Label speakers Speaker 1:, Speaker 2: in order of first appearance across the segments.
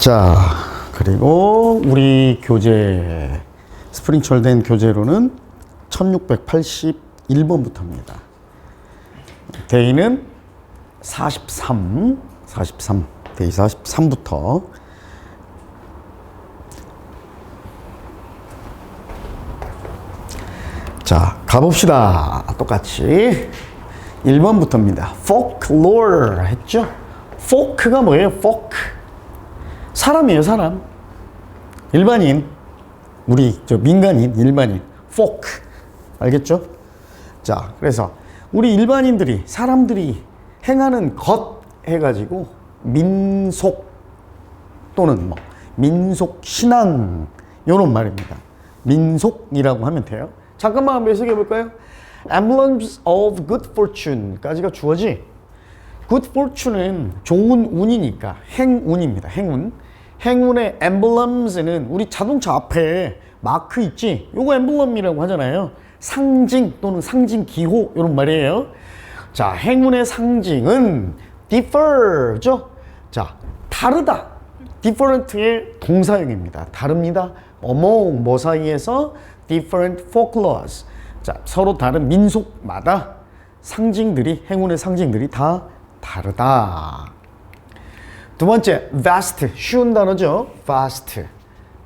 Speaker 1: 자, 그리고 우리 교재, 스프링철된 교재로는 1681번부터입니다. 데이는 43, 데이 43부터. 자, 가봅시다. 똑같이 1번부터입니다. folklore 했죠? folk가 뭐예요? folk. 사람이에요, 사람. 일반인. 우리 민간인, 일반인. folk. 알겠죠? 자, 그래서 우리 일반인들이, 사람들이 행하는 것 해가지고 민속 또는 뭐 민속 신앙 요런 말입니다. 민속이라고 하면 돼요. 잠깐만 한번 해석해 볼까요? Emblems of good fortune까지가 주어지. good fortune은 좋은 운이니까 행운입니다. 행운. 행운의 emblems는 우리 자동차 앞에 마크 있지? 요거 emblem이라고 하잖아요. 상징 또는 상징 기호 이런 말이에요. 자, 행운의 상징은 differ죠. 자, 다르다. different의 동사형입니다. 다릅니다. among 뭐 사이에서 different folklores. 자, 서로 다른 민속마다 상징들이, 행운의 상징들이 다 다르다. 두 번째, vast, 쉬운 단어죠. vast,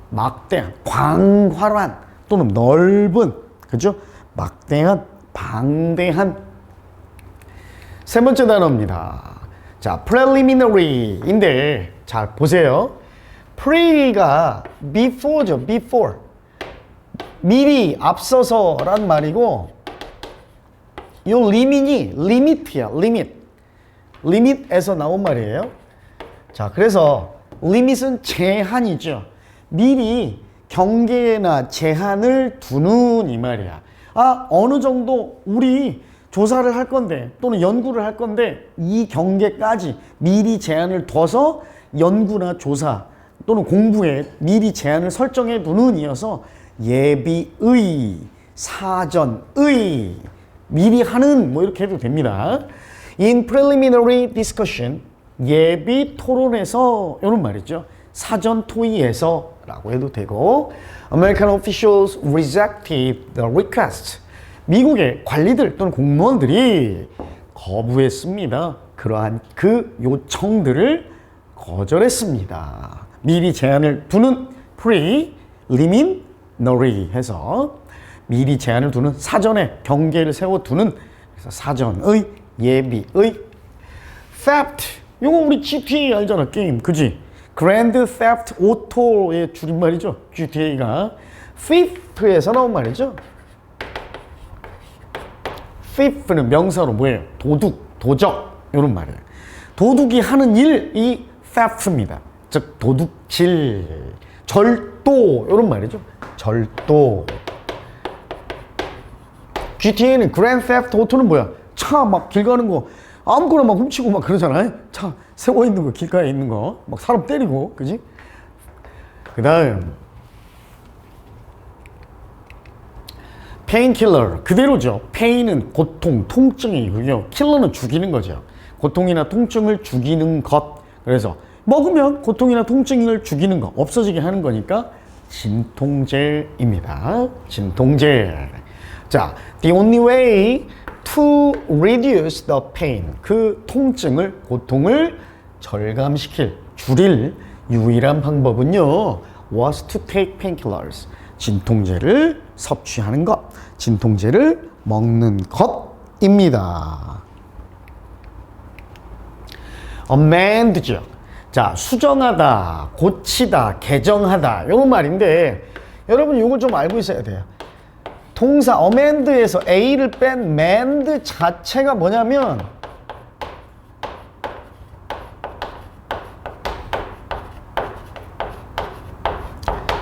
Speaker 1: 막대한, 광활한 또는 넓은, 그죠? 막대한, 방대한. 세 번째 단어입니다. 자, preliminary인데 잘 보세요. pre가 before죠. before. 미리, 앞서서란 말이고, 이 limit이 limit이야. limit. limit에서 나온 말이에요. 자, 그래서 limit은 제한이죠. 미리 경계나 제한을 두는 이 말이야. 아, 어느 정도 우리 조사를 할 건데 또는 연구를 할 건데 이 경계까지 미리 제한을 둬서 연구나 조사 또는 공부에 미리 제한을 설정해 두는 이어서 예비의, 사전의, 미리 하는 뭐 이렇게 해도 됩니다. In preliminary discussion, 예비 토론에서 이런 말이죠. 사전 토의에서 라고 해도 되고, American officials rejected the request. 미국의 관리들 또는 공무원들이 거부했습니다. 그러한 그 요청들을 거절했습니다. 미리 제한을 두는 preliminary 해서 미리 제한을 두는, 사전에 경계를 세워두는, 그래서 사전의, 예비의. theft, 이거 우리 GTA 알잖아, 게임, 그지? Grand Theft Auto의 줄임말이죠, GTA가. thief에서 나온 말이죠. thief는 명사로 뭐예요? 도둑, 도적, 이런 말이에요. 도둑이 하는 일이 theft입니다. 즉 도둑질, 절도, 이런 말이죠. 절도. GTA는 Grand Theft Auto는 뭐야? 차 막 길 가는 거 아무거나 막 훔치고 막 그러잖아요. 차 세워 있는 거, 길가에 있는 거 막 사람 때리고, 그지? 그 다음 painkiller, 그대로죠. pain은 고통, 통증이고요. killer는 죽이는 거죠. 고통이나 통증을 죽이는 것. 그래서 먹으면 고통이나 통증을 죽이는 거, 없어지게 하는 거니까 진통제입니다. 진통제. 자, the only way to reduce the pain, 그 통증을, 고통을 절감시킬, 줄일 유일한 방법은요, was to take painkillers. 진통제를 섭취하는 것, 진통제를 먹는 것입니다. amend죠. 자, 수정하다, 고치다, 개정하다, 이런 말인데 여러분 이걸 좀 알고 있어야 돼요. 동사 amend에서 a를 뺀 mend 자체가 뭐냐면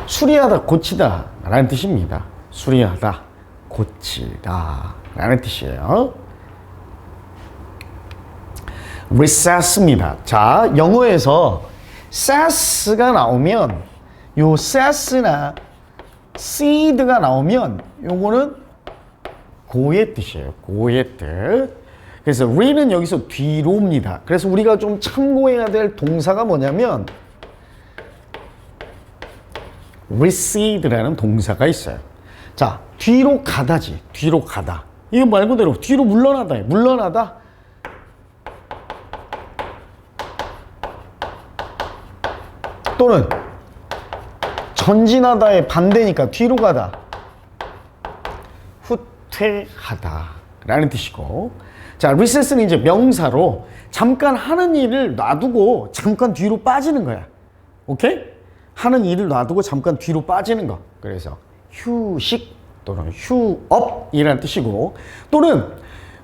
Speaker 1: 수리하다, 고치다 라는 뜻입니다. 수리하다, 고치다 라는 뜻이에요. recess입니다. 자, 영어에서 cess가 나오면, 요 cess나 seed가 나오면 요거는 고의 뜻이에요. 고의 뜻. 그래서 re는 여기서 뒤로입니다. 그래서 우리가 좀 참고해야 될 동사가 뭐냐면 recede라는 동사가 있어요. 자, 뒤로 가다지. 뒤로 가다. 이거 말 그대로 뒤로 물러나다. 물러나다. 또는 전진하다의 반대니까 뒤로 가다. 후퇴하다 라는 뜻이고, 자, recess는 이제 명사로 잠깐 하는 일을 놔두고 잠깐 뒤로 빠지는 거야. 오케이? 하는 일을 놔두고 잠깐 뒤로 빠지는 거. 그래서 휴식 또는 휴업이라는 뜻이고, 또는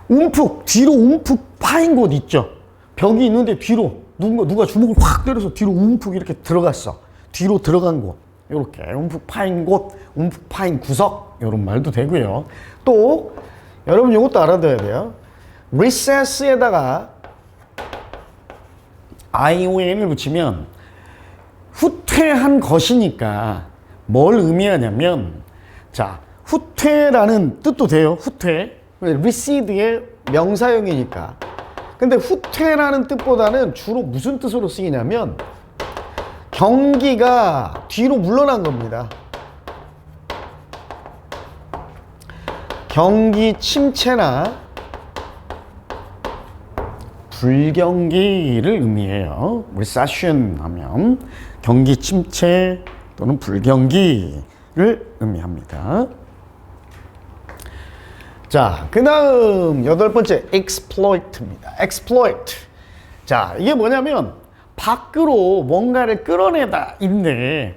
Speaker 1: 움푹 뒤로 움푹 파인 곳 있죠. 벽이 있는데 뒤로 누가 주먹을 확 때려서 뒤로 움푹 이렇게 들어갔어. 뒤로 들어간 곳, 이렇게 움푹 파인 곳, 움푹 파인 구석, 이런 말도 되고요. 또 여러분 이것도 알아둬야 돼요. recess에다가 ion을 붙이면 후퇴한 것이니까 뭘 의미하냐면, 자, 후퇴라는 뜻도 돼요. 후퇴. recede의 명사형이니까. 근데 후퇴라는 뜻보다는 주로 무슨 뜻으로 쓰이냐면 경기가 뒤로 물러난 겁니다. 경기 침체나 불경기를 의미해요. recession 하면 경기 침체 또는 불경기를 의미합니다. 자, 그 다음 8번째 exploit입니다. exploit. 자, 이게 뭐냐면 밖으로 뭔가를 끌어내다 인데,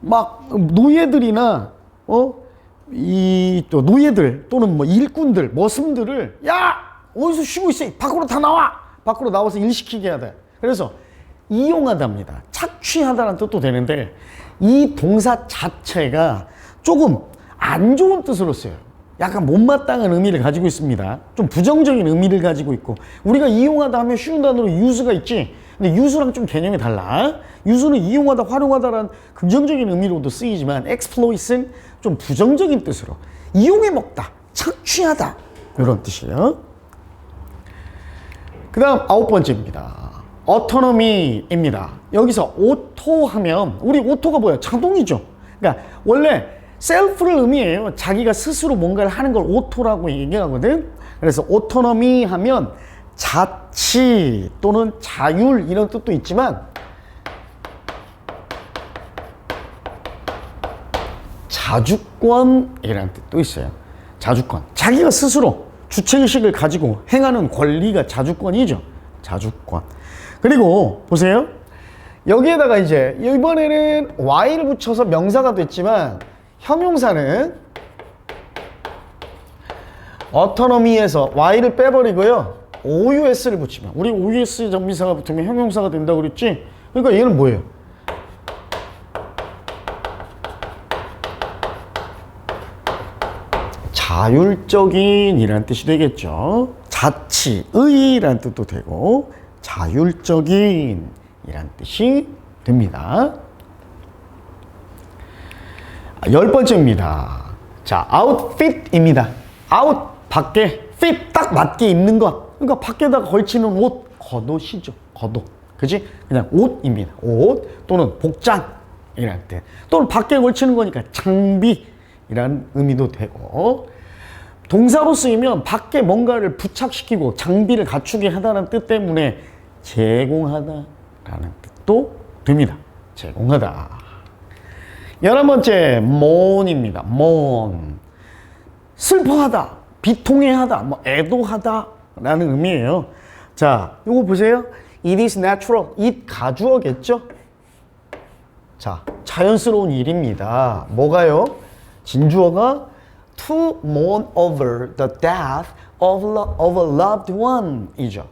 Speaker 1: 막 노예들이나 또 노예들 또는 뭐 일꾼들, 머슴들을 야, 어디서 쉬고 있어? 밖으로 다 나와. 밖으로 나와서 일 시키게 하다. 그래서 이용하다입니다. 착취하다라는 뜻도 되는데, 이 동사 자체가 조금 안 좋은 뜻으로 써요. 약간 못마땅한 의미를 가지고 있습니다. 좀 부정적인 의미를 가지고 있고, 우리가 이용하다 하면 쉬운 단어로 use가 있지. 근데 use랑 좀 개념이 달라. use는 이용하다, 활용하다라는 긍정적인 의미로도 쓰이지만 exploit은 좀 부정적인 뜻으로 이용해 먹다, 착취하다, 이런 뜻이에요. 그 다음 9번째입니다. autonomy입니다. 여기서 오토 하면, 우리 오토가 뭐야? 자동이죠. 그러니까 원래 셀프를 의미해요. 자기가 스스로 뭔가를 하는 걸 오토라고 얘기하거든. 그래서 autonomy 하면 자치 또는 자율 이런 뜻도 있지만, 자주권이라는 뜻도 있어요. 자주권. 자기가 스스로 주체의식을 가지고 행하는 권리가 자주권이죠. 자주권. 그리고 보세요. 여기에다가 이제 이번에는 y를 붙여서 명사가 됐지만, 형용사는 autonomy에서 y를 빼버리고요, OUS를 붙이면, 우리 OUS 전미사가 붙으면 형용사가 된다고 그랬지? 그러니까 얘는 뭐예요? 자율적인 이란 뜻이 되겠죠. 자치의 라는 뜻도 되고 자율적인 이란 뜻이 됩니다. 10번째입니다. 자, outfit입니다. out, 밖에, fit, 딱 맞게 입는 것. 그러니까 밖에다가 걸치는 옷, 겉옷이죠. 겉옷. 그지? 그냥 옷입니다. 옷 또는 복장이라는 뜻. 또는 밖에 걸치는 거니까 장비이라는 의미도 되고, 동사로 쓰이면 밖에 뭔가를 부착시키고 장비를 갖추게 하다는 뜻 때문에 제공하다라는 뜻도 됩니다. 제공하다. 11번째, mourn입니다. mourn. 슬퍼하다, 비통해하다, 뭐 애도하다 라는 의미예요. 자, 요거 보세요. It is natural. it 가주어겠죠? 자, 자연스러운 일입니다. 뭐가요? 진주어가 to mourn over the death of a loved one 이죠.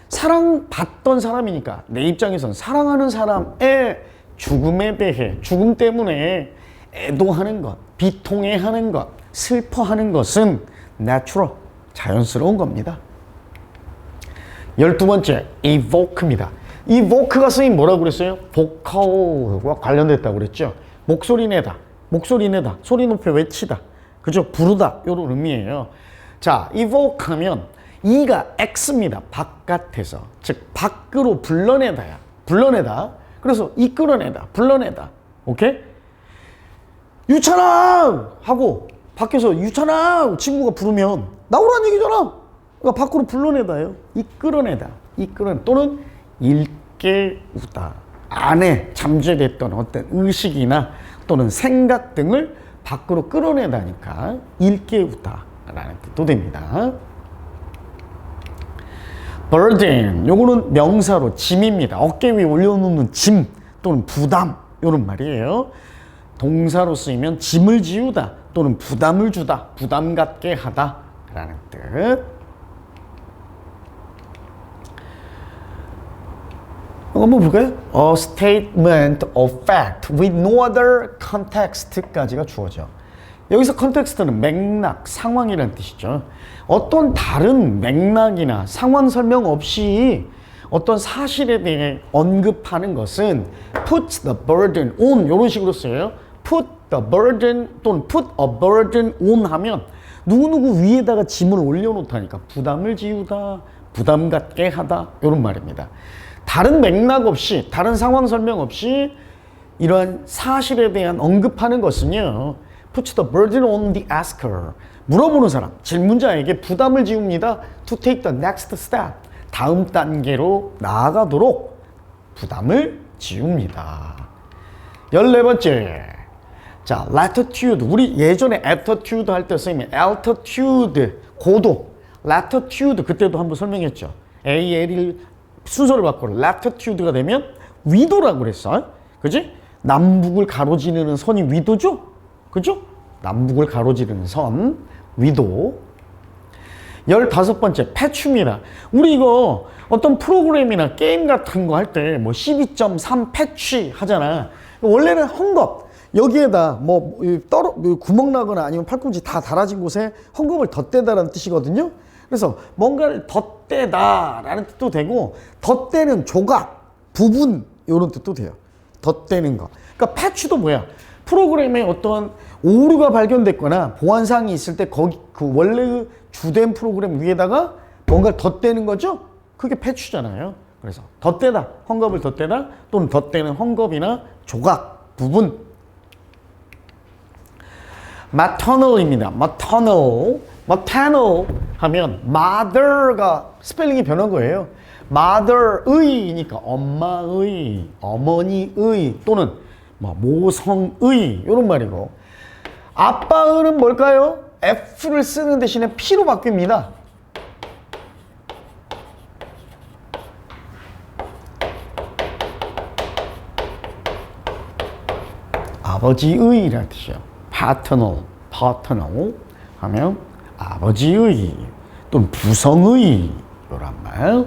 Speaker 1: 사랑받던 사람이니까 내 입장에선 사랑하는 사람의 죽음에 대해, 죽음 때문에 애도하는 것, 비통해하는 것, 슬퍼하는 것은 natural, 자연스러운 겁니다. 12번째, evoke입니다. evoke가 쓰인 뭐라고 그랬어요? 보컬과 관련됐다고 그랬죠. 목소리 내다, 목소리 내다, 소리 높여 외치다, 그죠? 부르다, 이런 의미예요. 자, evoke 하면 이가 x입니다. 바깥에서, 즉 밖으로 불러내다야. 불러내다. 그래서 이끌어내다, 불러내다. 오케이? 유찬아! 하고 밖에서 유찬아! 친구가 부르면 나오라는 얘기잖아. 그러니까 밖으로 불러내다요. 이끌어내다. 또는 일깨우다. 안에 잠재됐던 어떤 의식이나 또는 생각 등을 밖으로 끌어내다니까 일깨우다 라는 뜻도 됩니다. burden, 요거는 명사로 짐입니다. 어깨 위에 올려놓는 짐 또는 부담, 요런 말이에요. 동사로 쓰이면 짐을 지우다 또는 부담을 주다, 부담 갖게 하다 라는 뜻. 한번 볼까요? A statement of fact with no other context까지가 주어져. 여기서 context는 맥락, 상황이라는 뜻이죠. 어떤 다른 맥락이나 상황 설명 없이 어떤 사실에 대해 언급하는 것은 put the burden on 이런 식으로 써요. put the burden 또는 put a burden on 하면 누구누구 위에다가 짐을 올려놓다니까 부담을 지우다, 부담 갖게 하다 이런 말입니다. 다른 맥락 없이, 다른 상황 설명 없이 이러한 사실에 대한 언급하는 것은요, put the burden on the asker. 물어보는 사람, 질문자에게 부담을 지웁니다. to take the next step. 다음 단계로 나아가도록 부담을 지웁니다. 14번째. 자, latitude. 우리 예전에 altitude 할 때 쓰이면 altitude, 고도. latitude, 그때도 한번 설명했죠. AL을 순서를 바꿔 latitude가 되면 위도라고 그랬어. 그지? 남북을 가로지르는 선이 위도죠? 그죠? 남북을 가로지르는 선, 위도. 15번째, 패추입니다. 우리 이거 어떤 프로그램이나 게임 같은 거 할 때 뭐 12.3 패치 하잖아. 원래는 헝겊. 여기에다 뭐 구멍 나거나 아니면 팔꿈치 다 달아진 곳에 헝겊을 덧대다라는 뜻이거든요. 그래서 뭔가를 덧대다라는 뜻도 되고 덧대는 조각, 부분 이런 뜻도 돼요. 덧대는 거. 그러니까 패치도 뭐야? 프로그램에 어떤 오류가 발견됐거나 보안사항이 있을 때 거기 그 원래 주된 프로그램 위에다가 뭔가를 덧대는 거죠? 그게 패치잖아요. 그래서 덧대다, 헝겊을 덧대다 또는 덧대는 헝겊이나 조각, 부분. maternal입니다. maternal 하면 mother가 스펠링이 변한 거예요. mother의니까 엄마의, 어머니의 또는 뭐 모성의 이런 말이고, 아빠의는 뭘까요? F를 쓰는 대신에 P로 바뀝니다. 아버지의라는 뜻이에요. paternal 하면 아버지의 또는 부성의 이란 말.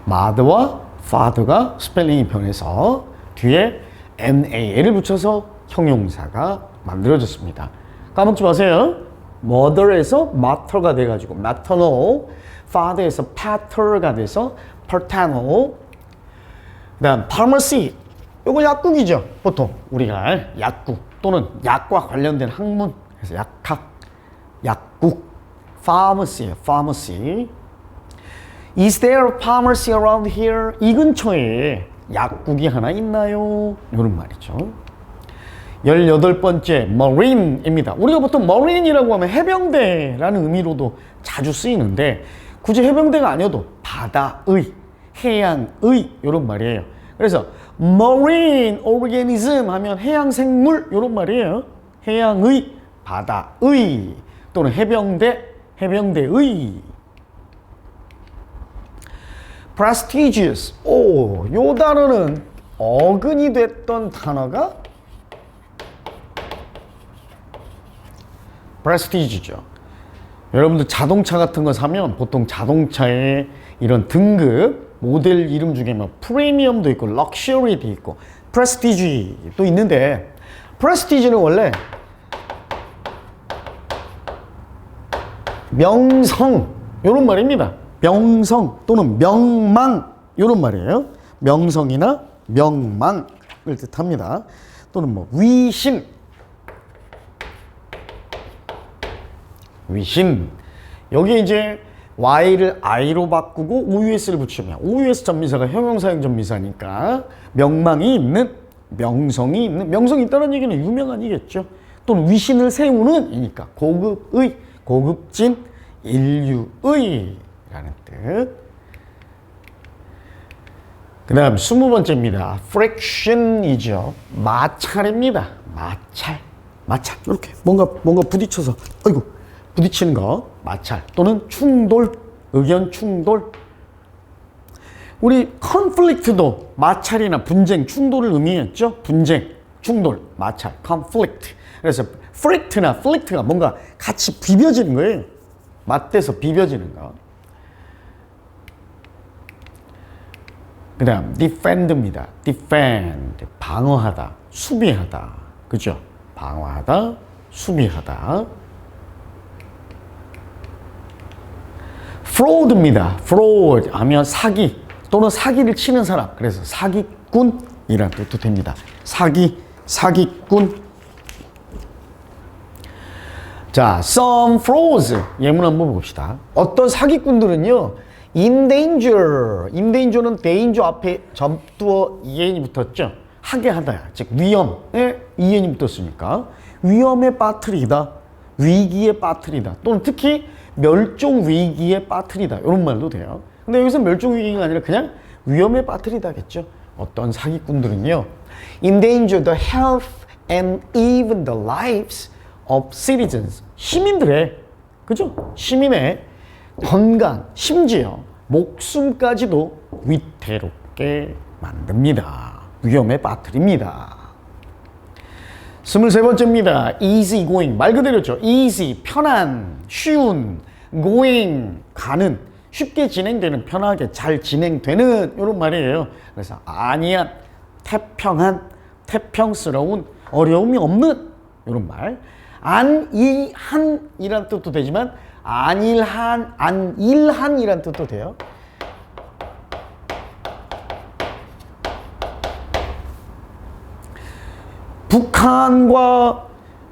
Speaker 1: mother와 father가 스펠링이 변해서 뒤에 NAL을 붙여서 형용사가 만들어졌습니다. 까먹지 마세요. mother에서 matter가 돼가지고 maternal, father에서 pater가 돼서 paternal. 그다음 pharmacy, 이거 약국이죠. 보통 우리가 약국 또는 약과 관련된 학문, 그래서 약학, 약국, pharmacy예요. pharmacy. Is there a pharmacy around here? 이 근처에 약국이 하나 있나요? 이런 말이죠. 18번째, marine입니다. 우리가 보통 marine이라고 하면 해병대라는 의미로도 자주 쓰이는데 굳이 해병대가 아니어도 바다의, 해양의 이런 말이에요. 그래서 marine organism 하면 해양생물 이런 말이에요. 해양의, 바다의 또는 해병대, 해병대의. prestigious. 요 단어는 어근이 됐던 단어가 prestige죠. 여러분들 자동차 같은 거 사면 보통 자동차에 이런 등급, 모델 이름 중에 뭐 프리미엄도 있고 럭셔리도 있고 프레스티지도 있는데, 프레스티지는 원래 명성 이런 말입니다. 명성 또는 명망 이런 말이에요. 명성이나 명망을 뜻합니다. 또는 뭐 위신, 위신. 여기에 이제 Y를 I로 바꾸고 OUS를 붙이면 OUS 전미사가 형용사형 전미사니까 명망이 있는, 명성이 있는, 명성이 있다는 얘기는 유명한이겠죠. 또는 위신을 세우는 이니까 고급의, 고급진 인류의 라는 뜻. 그 다음 20번째입니다. friction이죠. 마찰입니다. 마찰. 이렇게 뭔가 부딪혀서 부딪히는 거 마찰 또는 충돌, 의견 충돌. 우리 conflict도 마찰이나 분쟁, 충돌을 의미했죠. 분쟁, 충돌, 마찰, conflict. 그래서 frict나 flict가 뭔가 같이 비벼지는 거예요. 맞대서 비벼지는 거. 그 다음 defend입니다. defend, 방어하다, 수비하다. 그죠? 방어하다, 수비하다. fraud입니다. fraud 하면 사기 또는 사기를 치는 사람. 그래서 사기꾼이라는 뜻도 됩니다. 사기꾼. 자, some frauds 예문 한번 봅시다. 어떤 사기꾼들은요, in danger는 danger 앞에 접두어 en이 붙었죠. 하게 하다, 즉 위험에 en이 붙었으니까 위험에 빠뜨리다, 위기에 빠뜨리다, 또는 특히 멸종 위기에 빠뜨리다 이런 말도 돼요. 근데 여기서 멸종 위기가 아니라 그냥 위험에 빠뜨리다겠죠. 어떤 사기꾼들은요, endanger the health and even the lives of citizens, 시민들의, 그죠? 시민의 건강, 심지어 목숨까지도 위태롭게 만듭니다. 위험에 빠뜨립니다. 23번째입니다. easy going, 말 그대로죠. easy, 편한, 쉬운, going, 가는, 쉽게 진행되는, 편하게 잘 진행되는 이런 말이에요. 그래서 안이한, 태평한, 태평스러운, 어려움이 없는 이런 말. 안일한이란 뜻도 되지만 안일한이란 뜻도 돼요. 북한과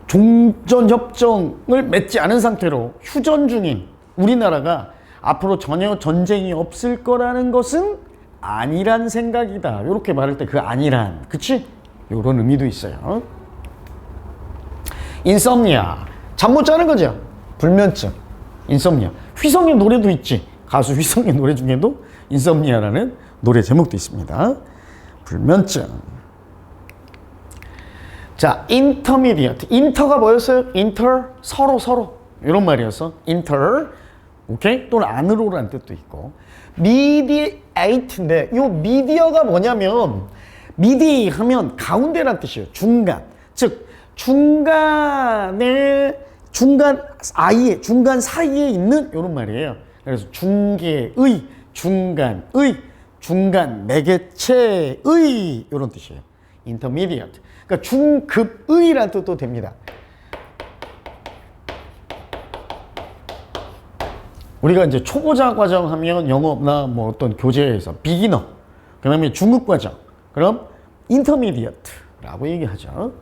Speaker 1: 종전협정을 맺지 않은 상태로 휴전 중인 우리나라가 앞으로 전혀 전쟁이 없을 거라는 것은 아니란 생각이다. 이렇게 말할 때 그 아니란, 그치? 이런 의미도 있어요. 인썸니아, 잠 못 자는 거죠. 불면증, 인썸니아. 휘성의 노래도 있지. 가수 휘성의 노래 중에도 인썸니아라는 노래 제목도 있습니다. 불면증. 자, intermediate. inter가 뭐였어요? inter, 서로. 이런 말이었어. inter. 오케이? 또는 안으로라는 뜻도 있고. mediate인데, 요 media가 뭐냐면, midi 하면 가운데란 뜻이에요. 중간. 즉, 중간 사이에 있는 이런 말이에요. 그래서 중개의, 중간 매개체의 이런 뜻이에요. intermediate. 그러니까 중급의란 뜻도 됩니다. 우리가 이제 초보자 과정 하면 영어나 뭐 어떤 교재에서 비기너, 그 다음에 중급 과정, 그럼 intermediate라고 얘기하죠.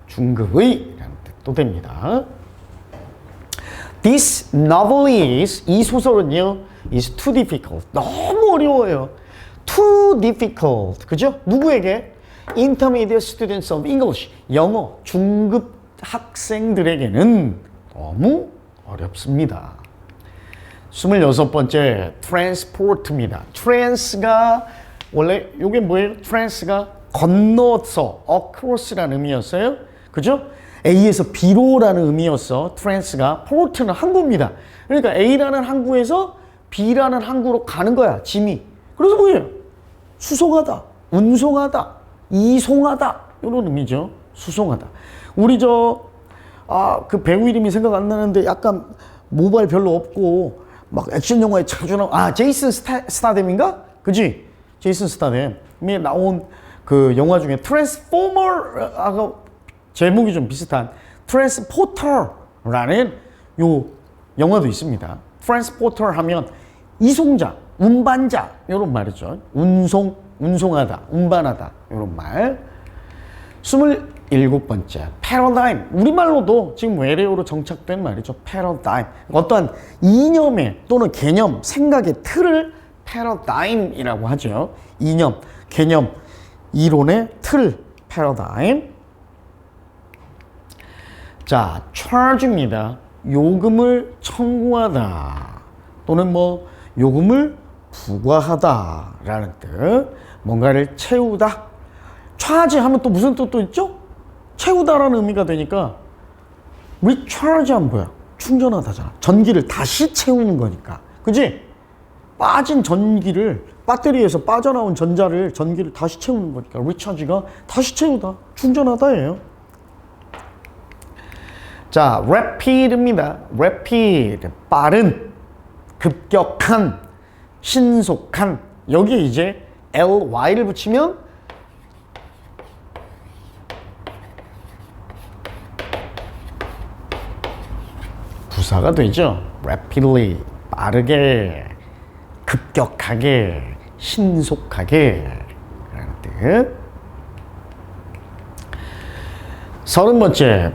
Speaker 1: 중급의라는 뜻도 됩니다. This novel is, 이 소설은요, is too difficult. 너무 어려워요. Too difficult. 그죠? 누구에게? Intermediate students of English. 영어 중급 학생들에게는 너무 어렵습니다. 26번째, transport입니다. trans가 원래 이게 뭐예요? trans가 건너서, across라는 의미였어요. 그죠? A에서 B로라는 의미였어. trans가. port는 항구입니다. 그러니까 A라는 항구에서 B라는 항구로 가는 거야, 짐이. 그래서 뭐예요? 수송하다, 운송하다, 이송하다 이런 의미죠. 수송하다. 우리 그 배우 이름이 생각 안 나는데 약간 모발 별로 없고 막 액션 영화에 자주 나온 제이슨 스타뎀인가? 그지? 제이슨 스타뎀이 나온 그 영화 중에 트랜스포머하고 제목이 좀 비슷한 트랜스포터라는 요 영화도 있습니다. 트랜스포터 하면 이송자, 운반자 이런 말이죠. 운송하다, 운반하다 이런 말. 27번째, 패러다임. 우리말로도 지금 외래어로 정착된 말이죠. 패러다임. 어떠한 이념의 또는 개념, 생각의 틀을 패러다임이라고 하죠. 이념, 개념, 이론의 틀, 패러다임. 자, charge입니다. 요금을 청구하다 또는 뭐 요금을 부과하다 라는 뜻. 뭔가를 채우다. charge 하면 또 무슨 뜻도 있죠? 채우다라는 의미가 되니까 recharge 하면 뭐야? 충전하다잖아. 전기를 다시 채우는 거니까. 그지? 빠진 전기를 배터리에서 빠져나온 전기를 다시 채우는 거니까 recharge가 다시 채우다, 충전하다예요. 자, rapid입니다. rapid, 빠른, 급격한, 신속한. 여기에 이제 ly를 붙이면 부사가 되죠. rapidly, 빠르게, 급격하게, 신속하게 라는 뜻. 30번째,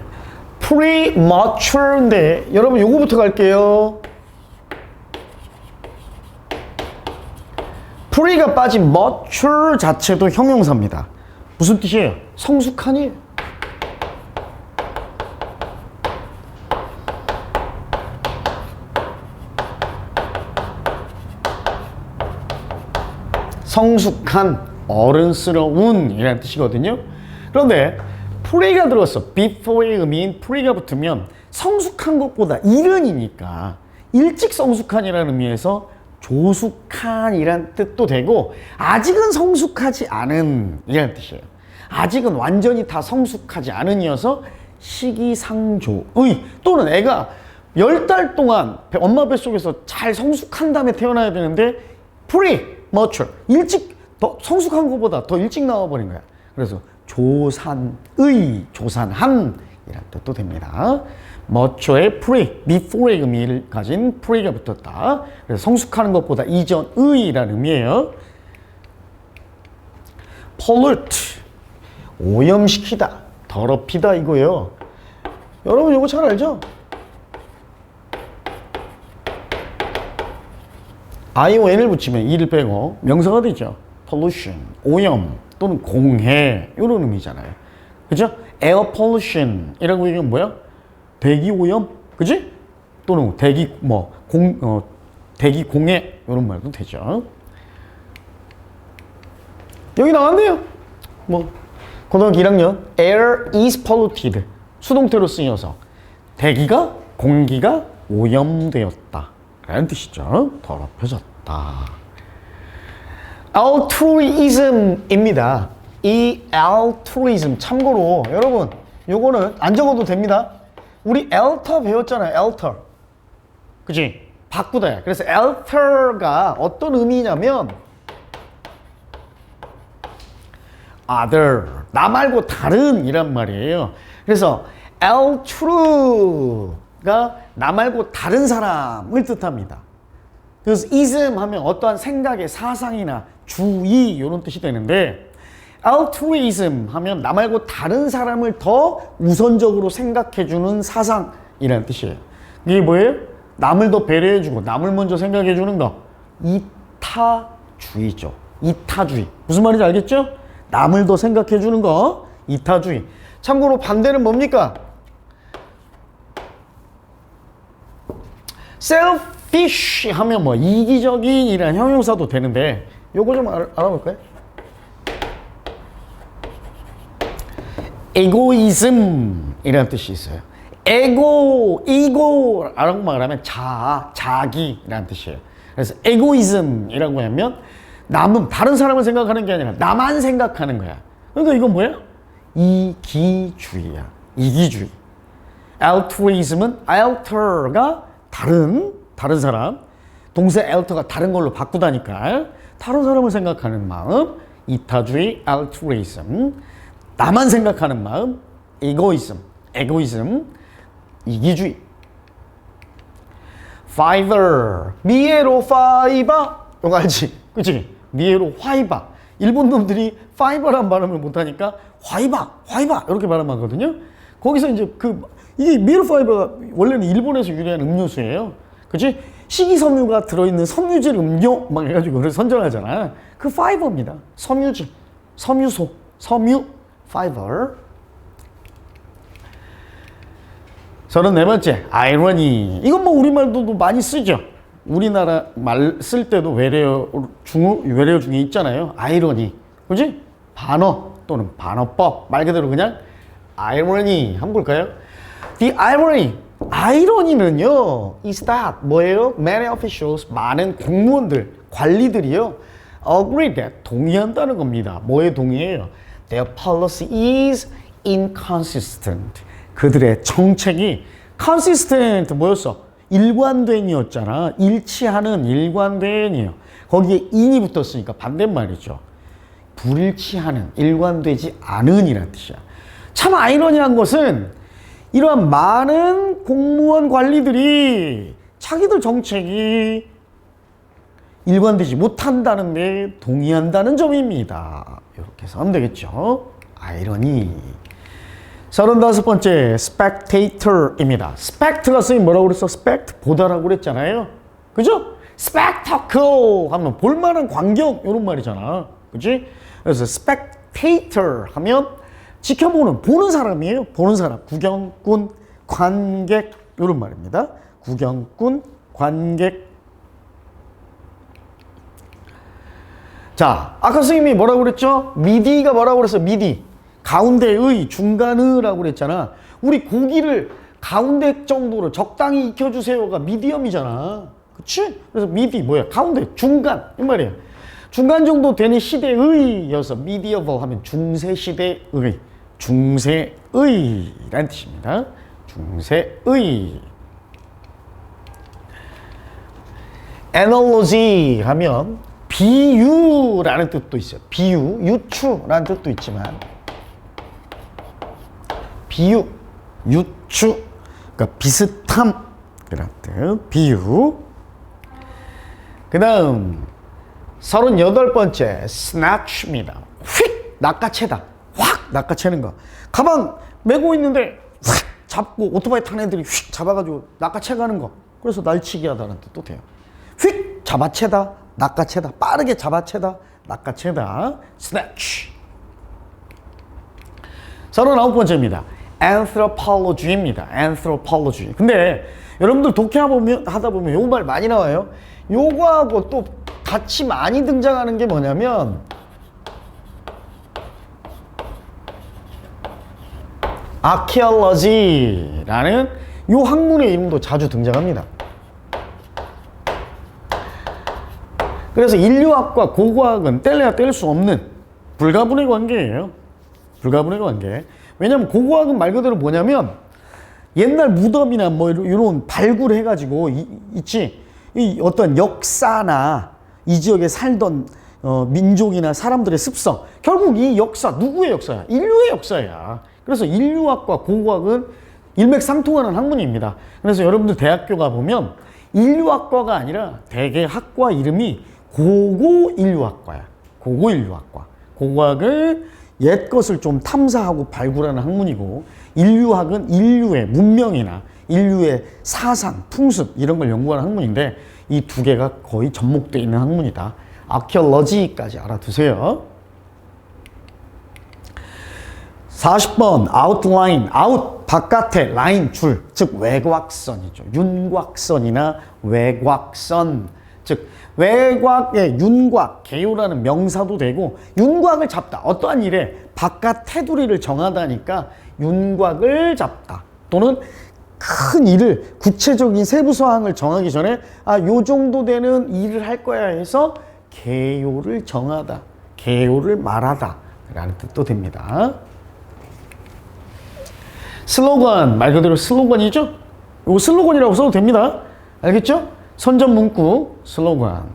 Speaker 1: premature인데 여러분 요거부터 갈게요. pre가 빠진 mature 자체도 형용사입니다. 무슨 뜻이에요? 성숙하니? 성숙한, 어른스러운 이라는 뜻이거든요. 그런데 pre가 들어서 before의 의미인 pre가 붙으면 성숙한 것보다 이른이니까 일찍 성숙한이라는 의미에서 조숙한이란 뜻도 되고 아직은 성숙하지 않은 이라는 뜻이에요. 아직은 완전히 다 성숙하지 않은이어서 시기상조의 또는 애가 10달 동안 엄마 뱃속에서 잘 성숙한 다음에 태어나야 되는데 premature, 일찍 더 성숙한 것보다 더 일찍 나와버린 거야. 그래서 조산의, 조산한 이란 뜻도 됩니다. mature의 before의 의미를 가진 pre가 붙었다. 그래서 성숙하는 것보다 이전의 라는 의미예요. pollute, 오염시키다, 더럽히다 이거예요. 여러분 이거 잘 알죠? ION을 붙이면 이를 빼고 명사가 되죠. pollution, 오염 또는 공해 이런 의미잖아요. 그죠? air pollution 이라고 얘기하면 뭐야? 대기 오염, 그지? 또는 대기 대기 공해 이런 말도 되죠. 여기 나왔네요. 고등학교 1학년 air is polluted 수동태로 쓰여서 대기가 공기가 오염되었다 라는 뜻이죠. 더럽혀졌다. altruism입니다. 이 altruism 참고로 여러분 요거는 안 적어도 됩니다. 우리 alter 배웠잖아요. alter. 그치? 바꾸다. 그래서 alter가 어떤 의미냐면 other, 나 말고 다른 이란 말이에요. 그래서 altru가 나 말고 다른 사람을 뜻합니다. 그래서 ism 하면 어떠한 생각의 사상이나 주의 이런 뜻이 되는데 altruism 하면 나 말고 다른 사람을 더 우선적으로 생각해주는 사상이라는 뜻이에요. 이게 뭐예요? 남을 더 배려해주고 남을 먼저 생각해주는 거. 이타주의죠. 이타주의. 무슨 말인지 알겠죠? 남을 더 생각해주는 거. 이타주의. 참고로 반대는 뭡니까? selfish 하면 뭐 이기적인이라는 형용사도 되는데 요거 좀 알아볼까요? egoism 이라는 뜻이 있어요. ego라고 말하면 자기라는 뜻이에요. 그래서 egoism이라고 하면 다른 사람을 생각하는 게 아니라 나만 생각하는 거야. 그러니까 이건 뭐야? 이기주의야. 이기주의. altruism은 alter가 다른 사람, 동사 alter가 다른 걸로 바꾸다니까 다른 사람을 생각하는 마음, 이타주의, altruism. 나만 생각하는 마음, egoism, 이기주의. fiver, 미에로 파이바, 이거 알지? 그치? 미에로 화이바. 일본 놈들이 파이버란 발음을 못하니까 화이바 이렇게 발음하거든요. 거기서 이제 이게 미에로 파이버가 원래는 일본에서 유래한 음료수예요. 그치? 식이섬유가 들어있는 섬유질 음료 막 해가지고 그걸 선전하잖아. 그 파이버입니다. 섬유질, 섬유소, 섬유, 파이버. 34번째, irony. 이건 뭐 우리말도 많이 쓰죠. 우리나라 말 쓸 때도 외래어 중에 있잖아요. irony. 그지? 반어 또는 반어법. 말 그대로 그냥 irony. 한번 볼까요? The irony. 아이러니는요, is that 뭐예요? Many officials, 많은 공무원들, 관리들이요, agree that, 동의한다는 겁니다. 뭐에 동의해요? Their policy is inconsistent. 그들의 정책이 consistent 뭐였어? 일관된이었잖아. 일치하는 일관된이요. 거기에 in이 붙었으니까 반대말이죠. 불일치하는, 일관되지 않은 이란 뜻이야. 참 아이러니한 것은 이러한 많은 공무원 관리들이 자기들 정책이 일관되지 못한다는 데 동의한다는 점입니다. 이렇게 해서 하면 되겠죠. 아이러니. 35번째, spectator입니다. spect가 쓰인 뭐라고 그랬어? spect, 보다라고 그랬잖아요. 그죠? spectacle 하면 볼만한 광경, 이런 말이잖아. 그지? 그래서 spectator 하면 지켜보는, 보는 사람이에요. 보는 사람. 구경꾼, 관객, 이런 말입니다. 구경꾼, 관객. 자, 아까 선생님이 뭐라고 그랬죠? 미디가 뭐라고 그랬어? 미디. 가운데의, 중간의라고 그랬잖아. 우리 고기를 가운데 정도로 적당히 익혀주세요가 미디엄이잖아. 그치? 그래서 미디, 뭐야? 가운데, 중간. 이 말이야. 중간 정도 되는 시대의여서 medieval 하면 중세시대의. 중세의라는 뜻입니다. 중세의. analogy 하면 비유라는 뜻도 있어요. 비유, 유추라는 뜻도 있지만 비유, 유추, 그러니까 비슷함 그런 뜻. 비유. 그 다음 38번째 snatch입니다. 휙 낚아채다. 확 낚아채는 거. 가방 메고 있는데 확 잡고 오토바이 타는 애들이 휙 잡아가지고 낚아채가는 거. 그래서 날치기 하다는 뜻도 돼요. 휙 잡아채다, 낚아채다. 빠르게 잡아채다, 낚아채다. snatch. 39번째입니다. anthropology입니다. anthropology. 근데 여러분들 하다 보면 요거 말 많이 나와요. 요거하고 또 같이 많이 등장하는 게 뭐냐면 archaeology라는 요 학문의 이름도 자주 등장합니다. 그래서 인류학과 고고학은 뗄래야 뗄 수 없는 불가분의 관계예요. 불가분의 관계. 왜냐면 고고학은 말 그대로 뭐냐면 옛날 무덤이나 뭐 이런 발굴해가지고 있지. 이 어떤 역사나 이 지역에 살던 민족이나 사람들의 습성. 결국 이 역사 누구의 역사야? 인류의 역사야. 그래서 인류학과 고고학은 일맥상통하는 학문입니다. 그래서 여러분들 대학교 가보면 인류학과가 아니라 대개 학과 이름이 고고인류학과야. 고고인류학과. 고고학은 옛 것을 좀 탐사하고 발굴하는 학문이고 인류학은 인류의 문명이나 인류의 사상, 풍습 이런 걸 연구하는 학문인데 이 두 개가 거의 접목되어 있는 학문이다. 아키올로지까지 알아두세요. 40번 outline, out 바깥에 라인 줄, 즉 외곽선이죠. 윤곽선이나 외곽선, 즉 외곽의 윤곽, 개요라는 명사도 되고 윤곽을 잡다. 어떠한 일에 바깥 테두리를 정하다니까 윤곽을 잡다. 또는 큰 일을 구체적인 세부 사항을 정하기 전에 요 정도 되는 일을 할 거야 해서 개요를 정하다. 개요를 말하다 라는 뜻도 됩니다. 슬로건, 말 그대로 슬로건이죠? 이거 슬로건이라고 써도 됩니다. 알겠죠? 선전 문구, 슬로건.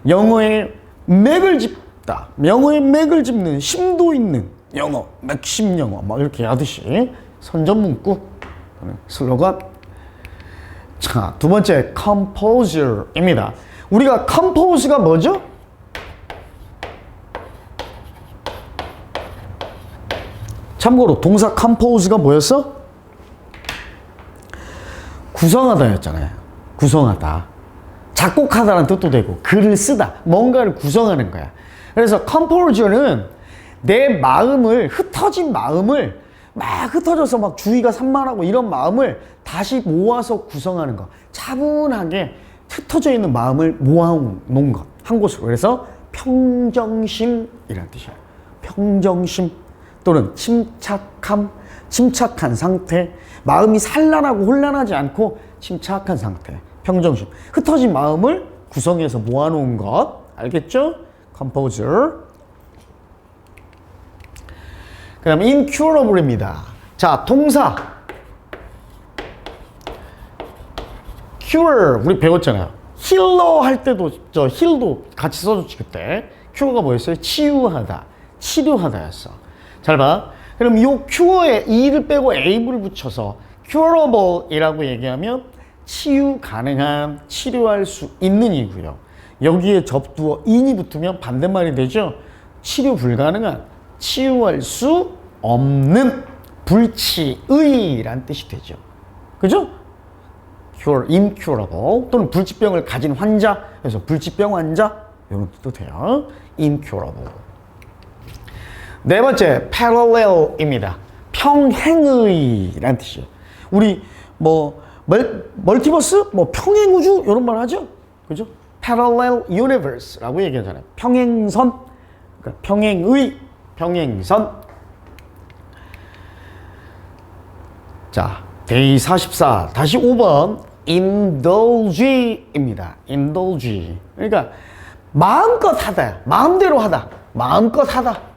Speaker 1: 영어의 맥을 짚다. 영어의 맥을 짚는 심도 있는 영어, 맥심 영어, 막 이렇게 하듯이 선전 문구, 슬로건. 자, 두 번째, composure입니다. 우리가 compose가 뭐죠? 참고로 동사 compose가 뭐였어? 구성하다였잖아요. 구성하다. 작곡하다라는 뜻도 되고 글을 쓰다. 뭔가를 구성하는 거야. 그래서 composure는 내 마음을, 흩어진 마음을 막 흩어져서 막 주위가 산만하고 이런 마음을 다시 모아서 구성하는 것. 차분하게 흩어져 있는 마음을 모아놓은 것. 한 곳으로. 그래서 평정심이라는 뜻이에요. 평정심 또는 침착함, 침착한 상태. 마음이 산란하고 혼란하지 않고 침착한 상태. 평정심. 흩어진 마음을 구성해서 모아놓은 것. 알겠죠? composer. 그 다음에 incurable입니다. 자, 동사. cure, 우리 배웠잖아요. 힐러 할 때도, 저 힐도 같이 써줬지, 그때. cure가 뭐였어요? 치유하다, 치료하다였어. 잘 봐. 그럼 이 cure에 e를 빼고 able을 붙여서 curable이라고 얘기하면 치유 가능한, 치료할 수 있는 이고요. 여기에 접두어 in이 붙으면 반대말이 되죠. 치료 불가능한, 치유할 수 없는, 불치의란 뜻이 되죠. 그죠? cure, incurable 또는 불치병을 가진 환자, 그래서 불치병 환자 이런 뜻도 돼요. incurable. 네 번째, parallel입니다. 평행의란 뜻이에요. 우리 뭐 멀티버스, 뭐 평행우주 이런 말 하죠. 그죠? parallel universe라고 얘기하잖아요. 평행선, 그러니까 평행의, 평행선. 자, 데이 44 다시 5번 indulge입니다. indulge. 그러니까 마음껏 하다, 마음대로 하다, 마음껏 하다.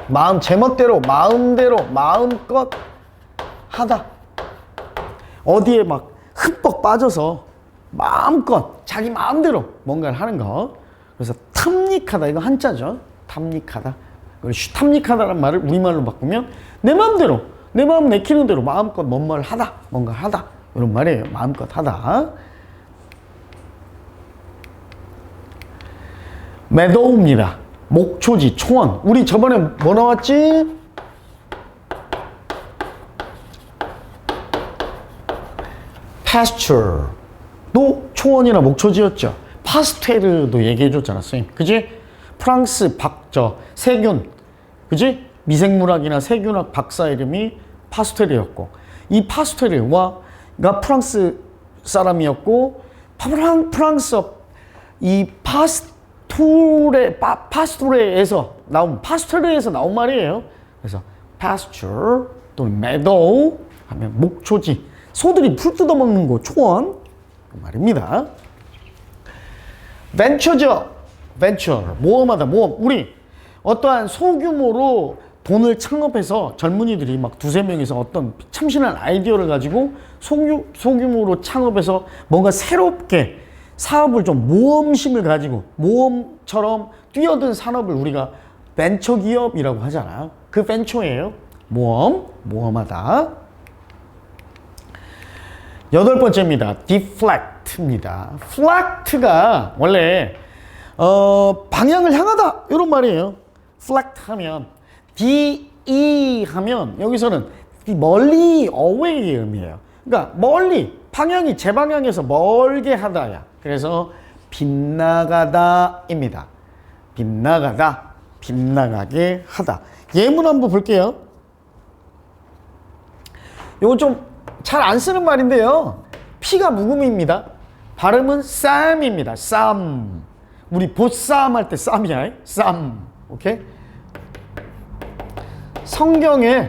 Speaker 1: 마음 제멋대로, 마음대로, 마음껏 하다. 어디에 막 흠뻑 빠져서 마음껏 자기 마음대로 뭔가를 하는 거. 그래서 탐닉하다, 이거 한자죠. 탐닉하다. 탐닉하다라는 말을 우리말로 바꾸면 내 마음대로, 내 마음 내키는 대로 마음껏 뭔 말을 하다, 뭔가 하다, 이런 말이에요. 마음껏 하다. meadow입니다. 목초지, 초원. 우리 저번에 뭐 나왔지? pasture도 초원이나 목초지였죠. 파스텔도 얘기해줬잖아, 선생님. 그지? 프랑스 세균. 그지? 미생물학이나 세균학 박사 이름이 파스텔이었고, 이 파스텔가 프랑스 사람이었고, 프랑스 이 파스토레에서 나온 말이에요. 그래서 pasture 또는 meadow 하면 목초지, 소들이 풀 뜯어먹는 거, 초원 그 말입니다. venture죠. venture, 모험하다, 모험. 우리 어떠한 소규모로 돈을 창업해서 젊은이들이 막 두세 명이서 어떤 참신한 아이디어를 가지고 소규모로 창업해서 뭔가 새롭게 사업을 좀 모험심을 가지고 모험처럼 뛰어든 산업을 우리가 벤처 기업이라고 하잖아요. 그 벤처예요. 모험하다. 여덟 번째입니다. deflect입니다. flact가 원래 방향을 향하다 이런 말이에요. flact 하면 de 하면 여기서는 멀리 away의 의미예요. 그러니까 멀리, 방향이 제 방향에서 멀게 하다야. 그래서 빗나가다입니다. 빗나가다, 빗나가게 하다. 예문 한번 볼게요. 이거 좀 잘 안 쓰는 말인데요. 피가 묵음입니다. 발음은 쌈입니다. 쌈. 우리 보쌈 할 때 쌈이야. 쌈. 오케이? 성경에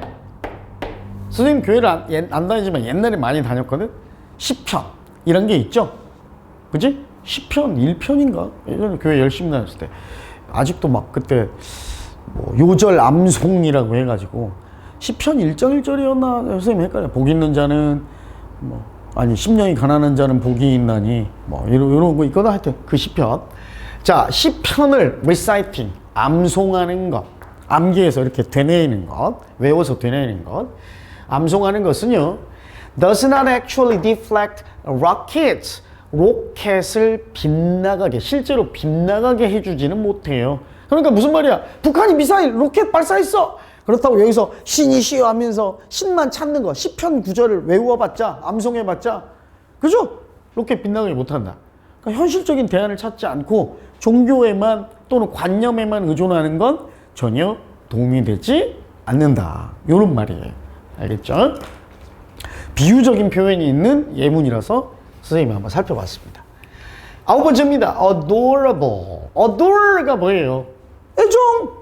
Speaker 1: 선생님 교회를 안 다니지만 옛날에 많이 다녔거든. 시편 이런 게 있죠. 그지? 시편 1편인가? 예전에 교회 열심히 다녔을 때 아직도 막 그때 뭐 요절 암송이라고 해가지고 시편 1장 1절이었나? 선생님 헷갈려. 복 있는 자는 뭐 아니 심령이 가난한 자는 복이 있나니 뭐 이런 거 있거든. 하여튼 그 시편. 자, 시편을 reciting, 암송하는 것, 암기해서 이렇게 되뇌이는 것, 외워서 되뇌이는 것. 암송하는 것은요, does not actually deflect rockets. 로켓을 빗나가게, 실제로 빗나가게 해주지는 못해요. 그러니까 무슨 말이야? 북한이 미사일, 로켓 발사했어. 그렇다고 여기서 신이시여 하면서 신만 찾는 거, 시편 구절을 외워봤자, 암송해봤자, 그죠? 로켓 빗나가게 못한다. 그러니까 현실적인 대안을 찾지 않고 종교에만 또는 관념에만 의존하는 건 전혀 도움이 되지 않는다. 요런 말이에요. 알겠죠? 비유적인 표현이 있는 예문이라서 선생님이 한번 살펴봤습니다. 9번째입니다. adorable. adore가 뭐예요? 애정.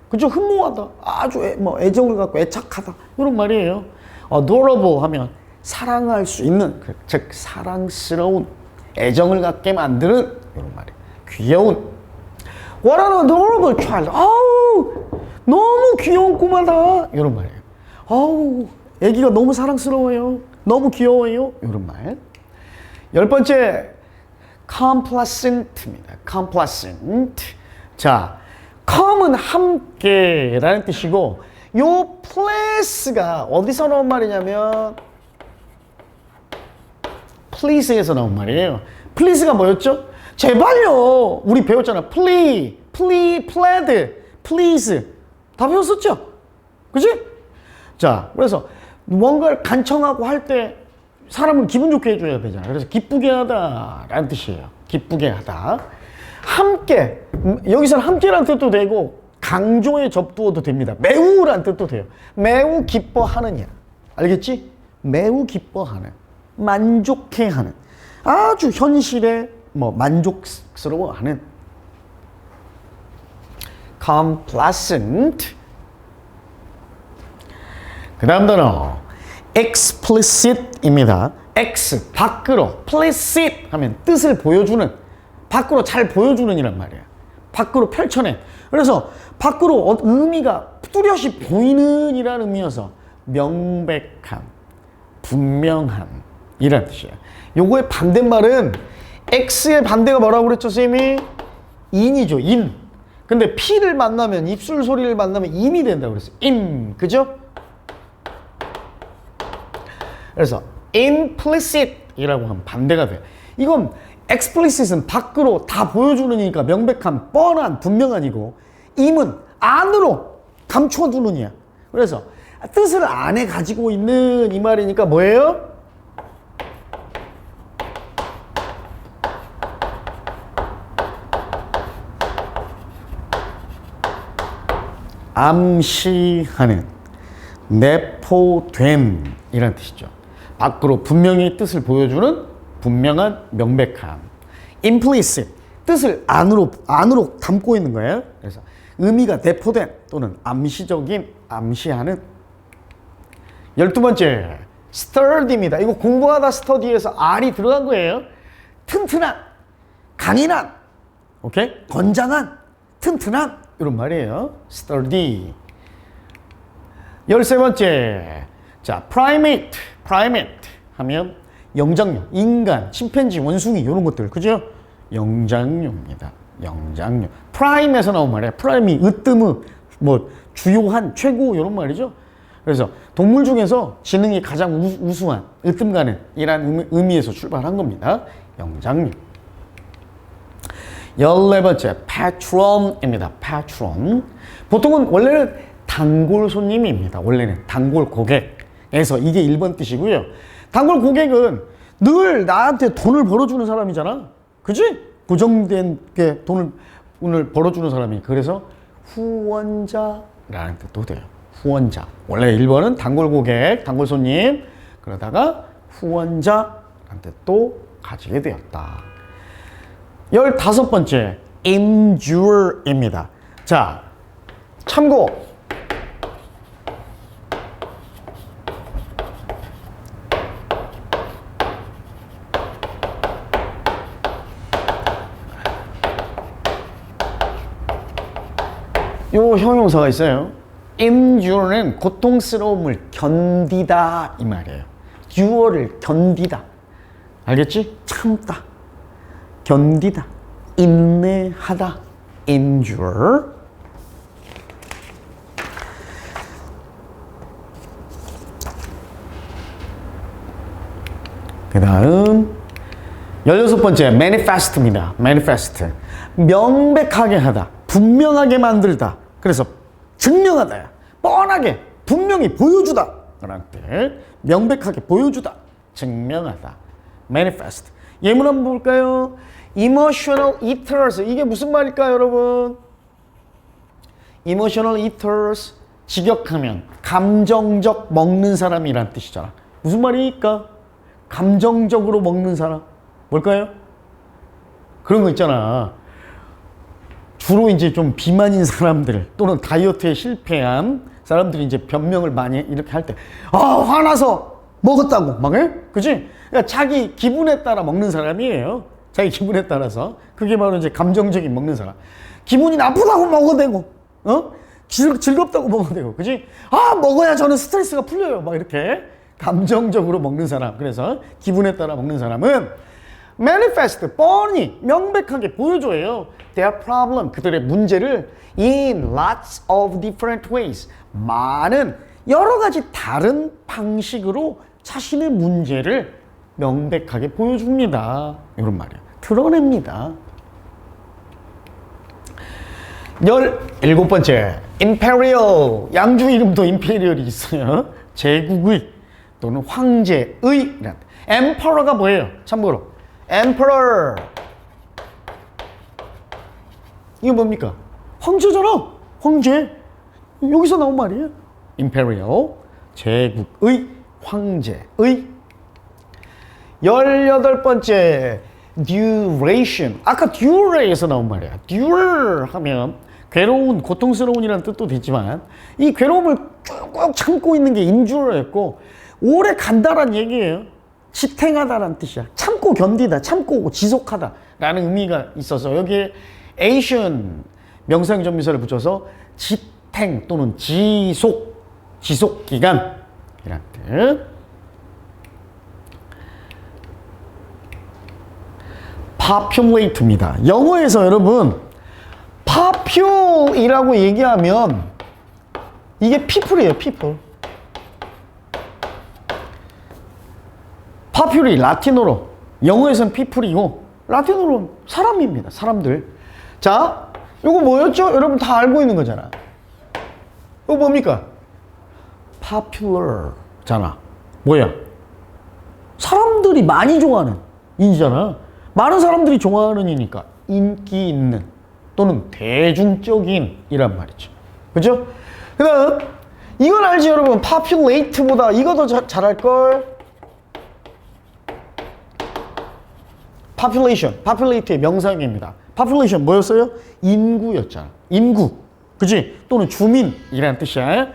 Speaker 1: 그죠? 흠모하다. 아주 애정을 갖고 애착하다. 이런 말이에요. adorable 하면 사랑할 수 있는, 즉 사랑스러운, 애정을 갖게 만드는 이런 말이에요. 귀여운. What an adorable child. 아우, 너무 귀여운 꼬마다. 이런 말이에요. 아우, 애기가 너무 사랑스러워요. 너무 귀여워요. 이런 말. 10번째, complacent입니다. complacent. 자, come은 함께라는 뜻이고, 요 place가 어디서 나온 말이냐면 please에서 나온 말이에요. please가 뭐였죠? 제발요. 우리 배웠잖아. please, please. 다 배웠었죠? 그치? 자, 그래서 뭔가를 간청하고 할 때 사람을 기분 좋게 해줘야 되잖아. 그래서 기쁘게 하다 라는 뜻이에요. 기쁘게 하다. 함께, 여기서는 함께라는 뜻도 되고 강조의 접두어도 됩니다. 매우라는 뜻도 돼요. 매우 기뻐하느냐. 알겠지? 매우 기뻐하는, 만족해하는, 아주 현실에 만족스러워하는. complacent. 그 다음 단어 explicit입니다. X, 밖으로, explicit 하면 뜻을 보여주는, 밖으로 잘 보여주는 이란 말이야. 밖으로 펼쳐내. 그래서 밖으로 의미가 뚜렷이 보이는 이라는 의미여서 명백한, 분명한 이란 뜻이야. 요거의 반대말은 X의 반대가 뭐라고 그랬죠, 쌤이? 인이죠, 인. 근데 P를 만나면, 입술 소리를 만나면 임이 된다고 그랬어요. 임, 그죠? 그래서 implicit이라고 하면 반대가 돼요. 이건 explicit은 밖으로 다 보여주느니까 명백한, 뻔한, 분명한이고, 임은 안으로 감춰두느냐. 그래서 뜻을 안에 가지고 있는 이 말이니까 뭐예요? 암시하는, 내포된 이란 뜻이죠. 밖으로 분명히 뜻을 보여주는 분명한, 명백한. implicit, 뜻을 안으로 담고 있는 거예요. 그래서 의미가 내포된 또는 암시적인, 암시하는. 12번째, sturdy입니다. 이거 공부하다 study에서 R이 들어간 거예요. 튼튼한, 강인한, 오케이? 건장한, 튼튼한 이런 말이에요. sturdy. 13번째, 자, primate 하면 영장류, 인간, 침팬지, 원숭이 이런 것들, 그죠? 영장류입니다. 영장류. prime에서 나온 말이에요. prime이 으뜸의, 주요한, 최고 이런 말이죠. 그래서 동물 중에서 지능이 가장 우수한, 으뜸 가는 이란 의미에서 출발한 겁니다. 영장류. 14번째, patron입니다. patron. 보통은 원래는 단골 손님입니다. 원래는 단골 고객에서 이게 1번 뜻이고요. 단골 고객은 늘 나한테 돈을 벌어주는 사람이잖아. 그치? 고정된 게 돈을 벌어주는 사람이. 그래서 후원자라는 뜻도 돼요. 후원자. 원래 1번은 단골 고객, 단골 손님. 그러다가 후원자라는 뜻도 가지게 되었다. 15번째, endure입니다. 자, 참고. 요 형용사가 있어요. endure는 고통스러움을 견디다 이 말이에요. dure를 견디다. 알겠지? 참다. 견디다, 인내하다, endure. 그 다음 16번째, manifest입니다. manifest. 명백하게 하다, 분명하게 만들다. 그래서 증명하다야. 뻔하게, 분명히 보여주다. 라는 뜻. 명백하게 보여주다, 증명하다. manifest. 예문 한번 볼까요? emotional eaters. 이게 무슨 말일까요, 여러분? emotional eaters. 직역하면 감정적 먹는 사람이란 뜻이잖아. 무슨 말이니까? 감정적으로 먹는 사람. 뭘까요? 그런 거 있잖아. 주로 이제 좀 비만인 사람들 또는 다이어트에 실패한 사람들이 이제 변명을 많이 이렇게 할 때, 화나서 먹었다고 막 해? 그치? 그러니까 자기 기분에 따라 먹는 사람이에요. 자기 기분에 따라서. 그게 바로 이제 감정적인 먹는 사람. 기분이 나쁘다고 먹어도 되고, 즐겁다고 먹어도 되고, 그치? 먹어야 저는 스트레스가 풀려요. 막 이렇게 감정적으로 먹는 사람. 그래서 기분에 따라 먹는 사람은 manifest, 뻔히 명백하게 보여줘요. their problem, 그들의 문제를 in lots of different ways, 많은 여러 가지 다른 방식으로 자신의 문제를 명백하게 보여줍니다. 이런 말이에요. 드러냅니다. 17번째, imperial. 양주 이름도 imperial이 있어요. 제국의 또는 황제의. emperor가 뭐예요? 참고로 emperor, 이게 뭡니까? 황제잖아. 황제. 여기서 나온 말이에요. imperial, 제국의, 황제의. 18번째, duration. 아까 dure에서 나온 말이야. dure 하면 괴로운, 고통스러운이라는 뜻도 되지만 이 괴로움을 꾹꾹 참고 있는 게 endure였고, 오래 간다란 얘기예요. 지탱하다라는 뜻이야. 참고 견디다, 참고 지속하다라는 의미가 있어서 여기에 Asian 명사형 접미사를 붙여서 지탱 또는 지속기간이라는 뜻. populate입니다. 영어에서 여러분 popule이라고 얘기하면 이게 people이에요. people. popule이 라틴어로, 영어에서는 people이고 라틴어로 사람입니다. 사람들. 자, 이거 뭐였죠? 여러분 다 알고 있는 거잖아. 이거 뭡니까? popular잖아. 뭐야? 사람들이 많이 좋아하는 인이잖아. 많은 사람들이 좋아하는 이니까 인기 있는 또는 대중적인 이란 말이죠. 그죠? 그 다음 이건 알지 여러분? populate보다 이거 더 잘할걸? populate의 명사형입니다. population 뭐였어요? 인구였잖아. 인구. 그치? 또는 주민이라는 뜻이야.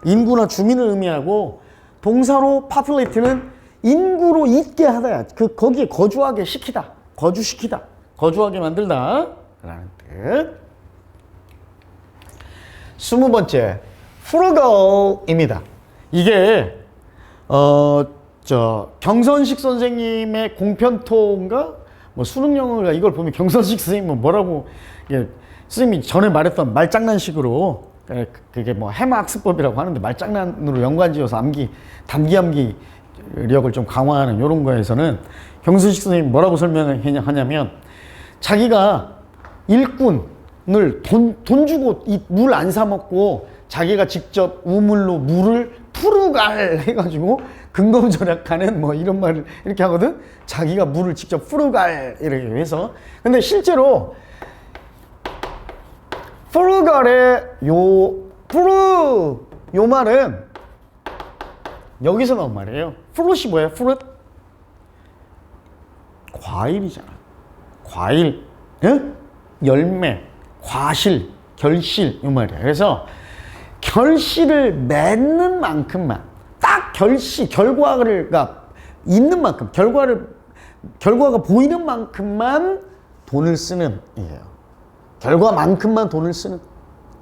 Speaker 1: 인구나 주민을 의미하고, 동사로 populate는 인구로 있게 하다야. 거기에 거주하게 시키다. 거주시키다. 거주하게 만들다. 라는 뜻. 20번째, frugal입니다. 이게, 경선식 선생님의 공편토인가? 수능 영어가 이걸 보면 경선식 선생님은 뭐라고, 선생님이 전에 말했던 말장난식으로, 그게 해마학습법이라고 하는데 말장난으로 연관지어서 단기 암기력을 좀 강화하는 이런 거에서는 경선식 선생님이 뭐라고 설명하냐면, 자기가 일꾼을 돈 주고 물 안 사 먹고 자기가 직접 우물로 물을 푸르갈 해가지고 근검절약하는 이런 말을 이렇게 하거든. 자기가 물을 직접 푸르갈 이렇게 해서. 근데 실제로 푸르갈의 요 말은 여기서 나온 말이에요. 프루트이 뭐예요? 프루트? 과일이잖아. 과일, 열매, 과실, 결실 이 말이야. 그래서 결실을 맺는 만큼만, 딱 결과가 있는 만큼, 결과가 보이는 만큼만 돈을 쓰는 이에요. 결과만큼만 돈을 쓰는.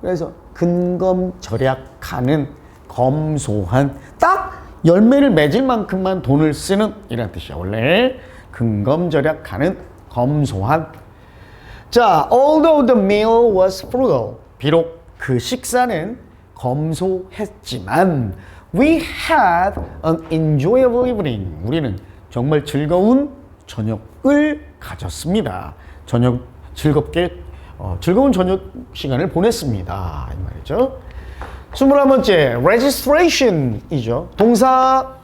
Speaker 1: 그래서 근검절약하는, 검소한, 딱 열매를 맺을 만큼만 돈을 쓰는 이란 뜻이야. 원래 근검절약하는, 검소한. 자, although the meal was frugal, 비록 그 식사는 검소했지만, we had an enjoyable evening, 우리는 정말 즐거운 저녁을 가졌습니다. 즐거운 저녁 시간을 보냈습니다. 이 말이죠. 21번째, registration이죠. 동사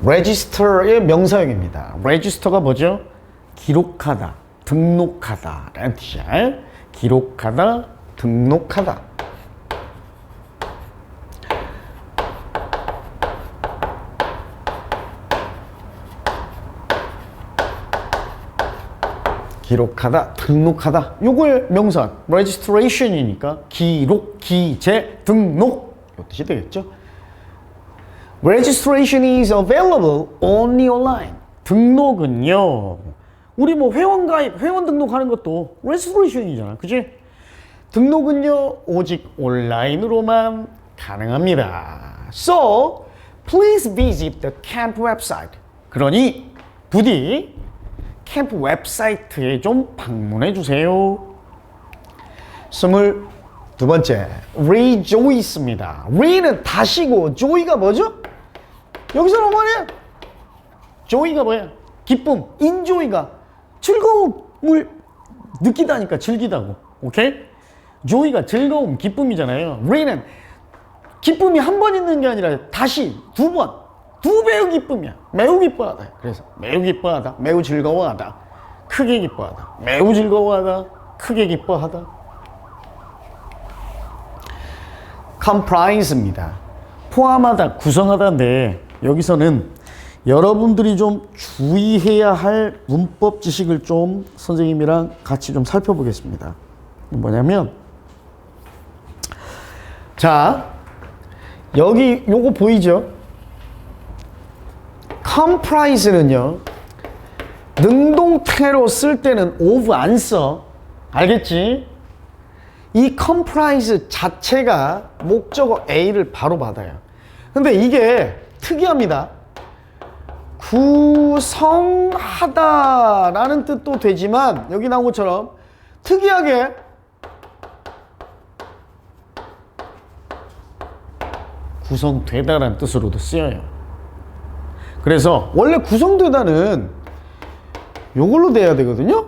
Speaker 1: register의 명사형입니다. register가 뭐죠? 기록하다, 등록하다 라는 뜻이야. 기록하다, 등록하다. 기록하다, 등록하다. 요거의 명사 registration이니까 기록, 기재, 등록 이 뜻이 되겠죠. Registration is available only online. 등록은요. 우리 뭐 회원 가입, 회원 등록하는 것도 registration이잖아. 그치? 등록은요. 오직 온라인으로만 가능합니다. So, please visit the camp website. 그러니 부디 캠프 웹사이트에 좀 방문해 주세요. 22번째, rejoice입니다. re는 다시고 joy가 뭐죠? 여기서는 뭐냐? joy가 뭐야? 기쁨, enjoy가 즐거움을 느끼다니까 즐기다고. 오케이? joy가 즐거움, 기쁨이잖아요. re는 기쁨이 한 번 있는 게 아니라 다시 두 번. 두 배의 기쁨이야. 매우 기뻐하다. 그래서 매우 기뻐하다, 매우 즐거워하다, 크게 기뻐하다, 매우 즐거워하다, 크게 기뻐하다. comprise입니다. 포함하다, 구성하다인데 여기서는 여러분들이 좀 주의해야 할 문법 지식을 좀 선생님이랑 같이 좀 살펴보겠습니다. 뭐냐면 자, 여기 요거 보이죠? comprise는요, 능동태로 쓸 때는 of 안 써. 알겠지? 이 comprise 자체가 목적어 A를 바로 받아요. 근데 이게 특이합니다. 구성하다라는 뜻도 되지만 여기 나온 것처럼 특이하게 구성되다라는 뜻으로도 쓰여요. 그래서 원래 구성되다는 요걸로 돼야 되거든요.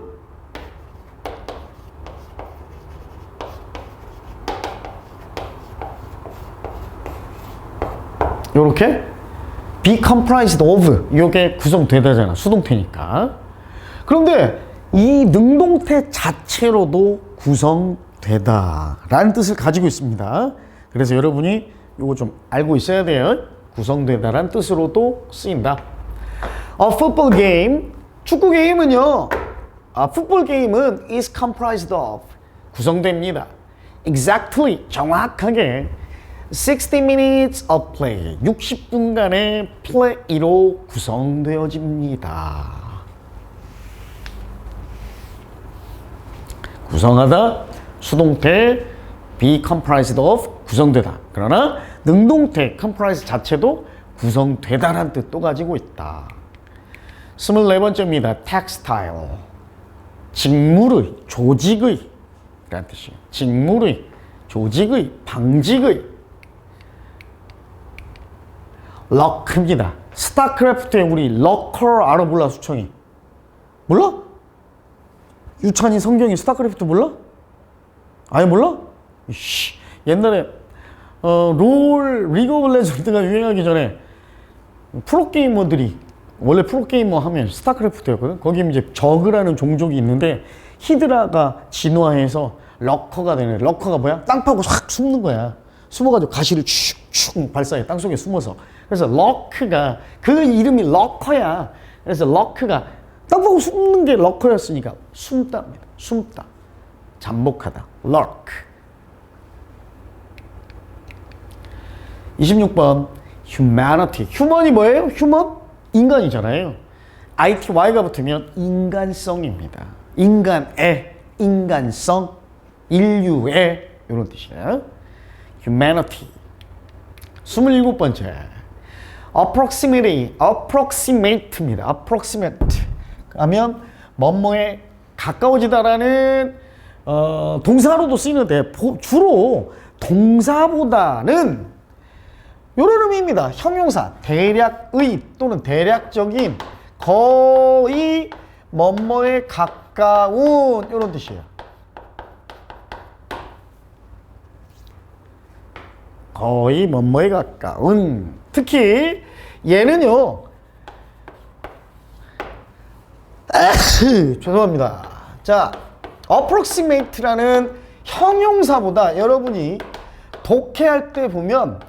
Speaker 1: 요렇게 be comprised of 요게 구성되다잖아. 수동태니까. 그런데 이 능동태 자체로도 구성되다라는 뜻을 가지고 있습니다. 그래서 여러분이 요거 좀 알고 있어야 돼요. 구성되다라는 뜻으로도 쓰인다. A football game, 축구 게임은요. football 게임은 is comprised of, 구성됩니다. Exactly, 정확하게 60 minutes of play, 60분간의 플레이로 구성되어집니다. 구성하다, 수동태, be comprised of, 구성되다. 그러나 능동태 comprise 자체도 구성되다라는 뜻도 가지고 있다. 24번째입니다. textile, 직물의, 조직의 라는 뜻이에요. 직물의, 조직의, 방직의. 럭크입니다. 스타크래프트에 우리 럭커 알아 몰라? 수청이 몰라? 유찬이 성경이 스타크래프트 몰라? 아예 몰라? 이씨, 옛날에 리그 오브 레전드가 유행하기 전에 프로게이머들이, 원래 프로게이머 하면 스타크래프트였거든. 거기 이제 저그라는 종족이 있는데 히드라가 진화해서 럭커가 되는. 럭커가 뭐야? 땅 파고 확 숨는 거야. 숨어가지고 가시를 축축 발사해, 땅 속에 숨어서. 그래서 럭크가, 그 이름이 럭커야. 그래서 럭크가 땅 파고 숨는 게 럭커였으니까 숨다입니다. 숨다, 잠복하다, 럭. 26번 humanity. 휴먼이 뭐예요? 휴먼? 인간이잖아요. ITY가 붙으면 인간성입니다. 인간의, 인간성, 인류의 이런 뜻이에요. humanity. 27번째 approximate입니다. approximate 하면 뭐뭐에 가까워지다라는 동사로도 쓰이는데 주로 동사보다는 이런 의미입니다. 형용사, 대략의 또는 대략적인, 거의 뭐뭐에 가까운 이런 뜻이에요. 거의 뭐뭐에 가까운. 특히 얘는요, 죄송합니다. 자, approximate라는 형용사보다 여러분이 독해할 때 보면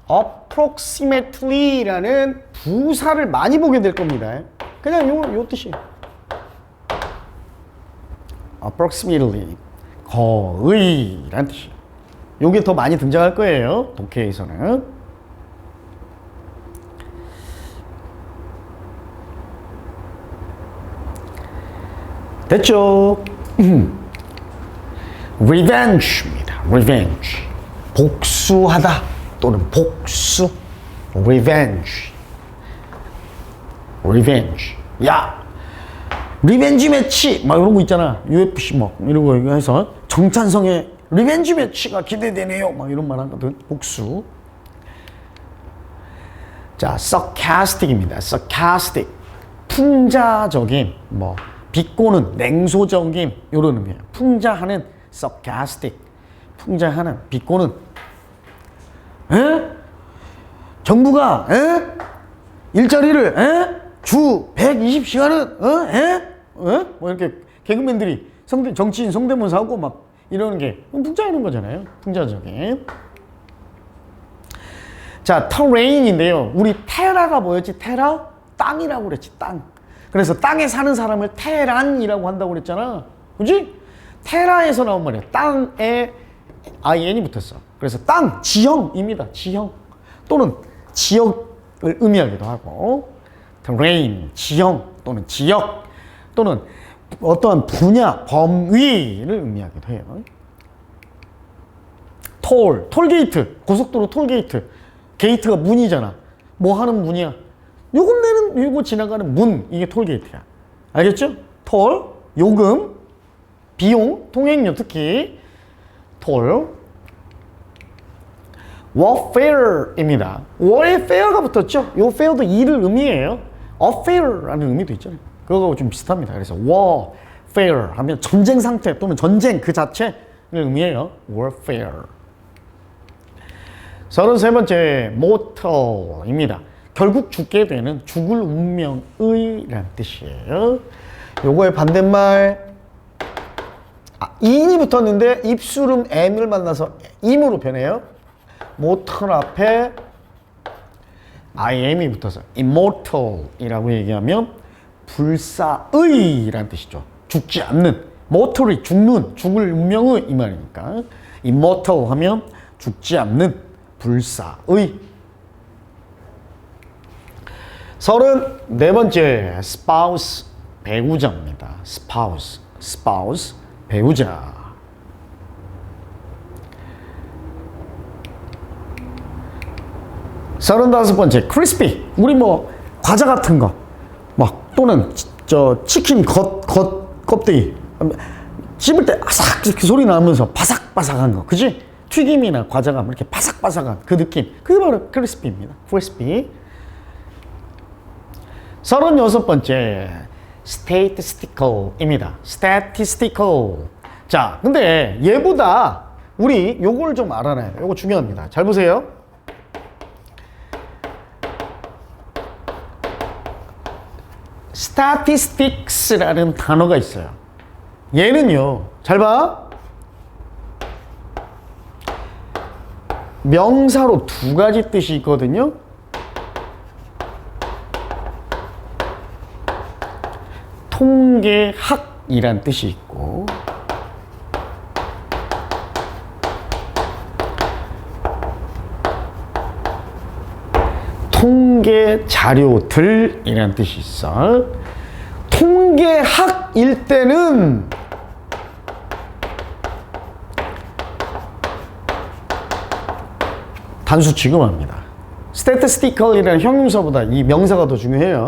Speaker 1: approximately라는 부사를 많이 보게 될 겁니다. 그냥 요 뜻이에요. approximately 거의란 뜻이에요. 요게 더 많이 등장할 거예요. 독해에서는. 됐죠? revenge입니다. revenge. 복수하다 또는 복수. revenge. revenge. 야! 리벤지 매치! 막 이런 거 있잖아. UFC 막 이런 거 해서 정찬성의 리벤지 매치가 기대되네요. 막 이런 말 하거든. 복수. 자, sarcastic입니다. sarcastic. 풍자적인, 뭐, 비꼬는, 냉소적인, 이런 의미예요. 풍자하는 sarcastic. 풍자하는, 비꼬는. 에? 정부가, 에? 일자리를, 에? 주 120시간은, 에? 뭐 이렇게 개그맨들이 정치인 성대모사 하고 막 이러는 게 풍자하는 거잖아요. 풍자적인. 자, terrain인데요. 우리 테라가 뭐였지? 테라? 땅이라고 그랬지, 땅. 그래서 땅에 사는 사람을 테란이라고 한다고 그랬잖아. 그지? 테라에서 나온 말이야. 땅에 in이 붙었어. 그래서 땅, 지형입니다. 지형. 또는 지역을 의미하기도 하고. terrain, 지형 또는 지역 또는 어떠한 분야, 범위를 의미하기도 해요. 톨게이트, 고속도로 톨게이트. 게이트가 문이잖아. 뭐 하는 문이야? 요금 내는, 요거 지나가는 문, 이게 톨게이트야. 알겠죠? 톨, 요금, 비용, 통행료 특히 톨. warfare입니다. warfare가 붙었죠? 요 fare도 일을 의미해요. affair라는 의미도 있잖아요. 그거하고 좀 비슷합니다. 그래서 warfare 하면 전쟁 상태 또는 전쟁 그 자체를 의미해요. warfare. 33번째 mortal입니다. 결국 죽게 되는, 죽을 운명의라는 뜻이에요. 요거의 반대말 인이 붙었는데 입술음 M을 만나서 임으로 변해요. mortal 앞에 IM이 붙어서 immortal이라고 얘기하면 불사의라는 뜻이죠. 죽지 않는. mortal이 죽는, 죽을 운명의 이 말이니까. immortal 하면 죽지 않는, 불사의. 34번째 spouse, 배우자입니다. spouse, 배우자. 35번째 crispy. 우리 뭐 과자 같은 거 막 또는 저 치킨 껍데기 씹을 때 아삭 이렇게 소리 나면서 바삭바삭한 거, 그지? 튀김이나 과자가 이렇게 바삭바삭한 그 느낌, 그게 바로 crispy입니다. crispy. 36번째 statistical입니다. statistical. 자, 근데 얘보다 우리 요걸 좀 알아놔야 돼요. 요거 중요합니다. 잘 보세요. statistics라는 단어가 있어요. 얘는요, 잘 봐. 명사로 두 가지 뜻이 있거든요. 통계학이란 뜻이 있고, 통계 자료들이란 뜻이 있어. 통계학일 때는 단수 취급합니다. statistical이라는 형용사보다 이 명사가 더 중요해요.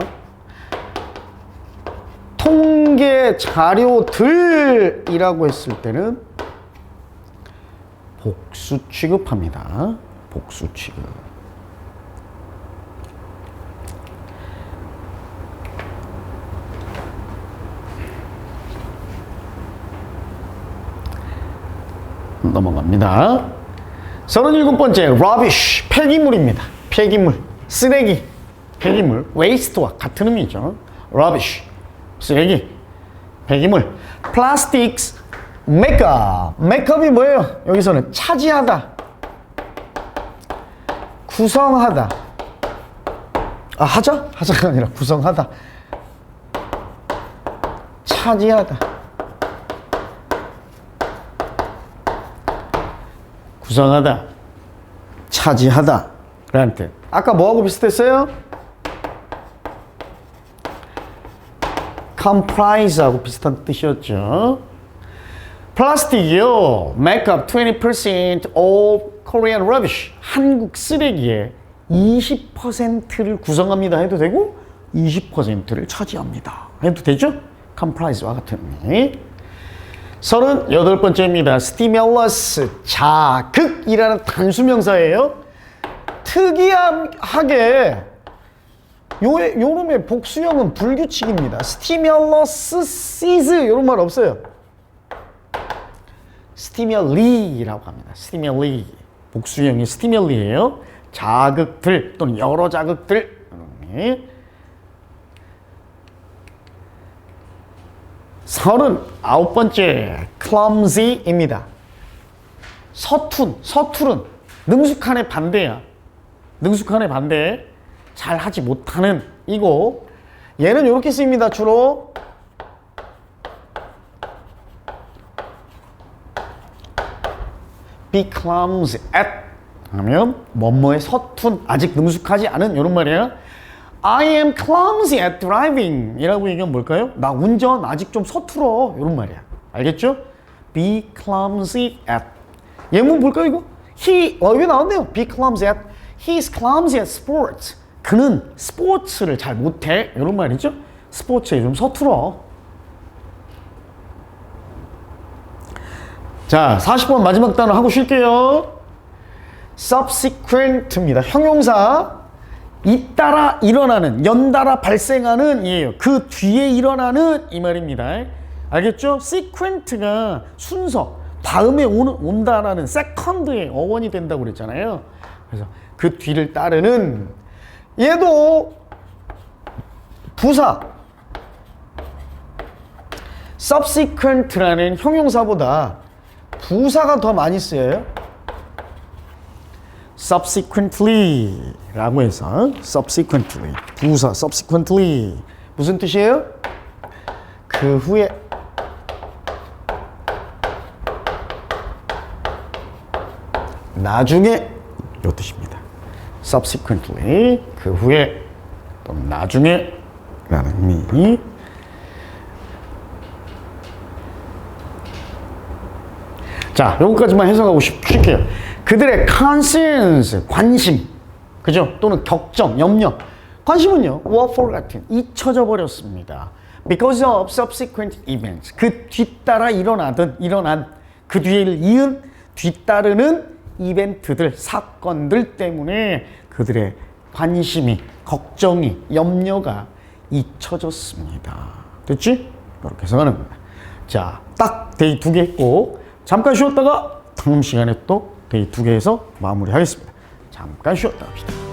Speaker 1: 통계 자료들이라고 했을 때는 복수 취급합니다. 복수 취급. 넘어갑니다. 37번째 rubbish, 폐기물입니다. 폐기물, 쓰레기, 폐기물, waste와 같은 의미죠. rubbish, 쓰레기, 폐기물. plastics makeup. makeup이 뭐예요? 여기서는 차지하다, 구성하다. 아, 하자가 아니라 구성하다, 차지하다, 구성하다, 차지하다 라는 뜻. 아까 뭐하고 비슷했어요? comprise하고 비슷한 뜻이었죠. 플라스틱이요, make up 20% of Korean rubbish. 한국 쓰레기의 20%를 구성합니다 해도 되고 20%를 차지합니다 해도 되죠? comprise와 같은 의미. 38번째입니다. stimulus, 자극이라는 단수명사예요. 특이하게 요놈의 복수형은 불규칙입니다. stimuluses 이런 말 없어요. stimul이라고 합니다. stimuli. 복수형이 stimul이에요. 자극들 또는 여러 자극들. 39번째 clumsy입니다. 서투른, 능숙한의 반대야. 능숙한의 반대, 잘 하지 못하는 이거. 얘는 이렇게 쓰입니다. 주로 be clumsy at 하면 뭐뭐에 서툰, 아직 능숙하지 않은 이런 말이에요. I am clumsy at driving 이라고 얘기하면 뭘까요? 나 운전 아직 좀 서툴어 이런 말이야. 알겠죠? be clumsy at. 예문 볼까요 이거? 여기 나왔네요. be clumsy at. He is clumsy at sports. 그는 스포츠를 잘 못해 이런 말이죠. 스포츠에 좀 서툴어. 자, 40번 마지막 단어 하고 쉴게요. subsequent입니다. 형용사. 잇따라 일어나는, 연달아 발생하는 이에요. 그 뒤에 일어나는 이 말입니다. 알겠죠? sequent가 순서, 다음에 온다라는 second의 어원이 된다고 그랬잖아요. 그래서 그 뒤를 따르는, 얘도 부사. subsequent라는 형용사보다 부사가 더 많이 쓰여요. subsequently 라고 해서 subsequently, 부사 subsequently 무슨 뜻이에요? 그 후에. 나중에 이 뜻입니다. subsequently 그 후에 또는 나중에 라는 의미. 자, 요거까지만 해석하고 쉴게요. 그들의 concerns, 관심, 그죠? 또는 걱정, 염려. 관심은요, were forgotten, 잊혀져 버렸습니다. Because of subsequent events, 그 뒤따라 일어난, 그 뒤를 이은, 뒤따르는 이벤트들, 사건들 때문에 그들의 관심이, 걱정이, 염려가 잊혀졌습니다. 됐지? 이렇게 해석하는 겁니다. 자, 딱 데이 2개 했고, 잠깐 쉬었다가 다음 시간에 또 데이 2개에서 마무리하겠습니다. 잠깐 쉬었다 합시다.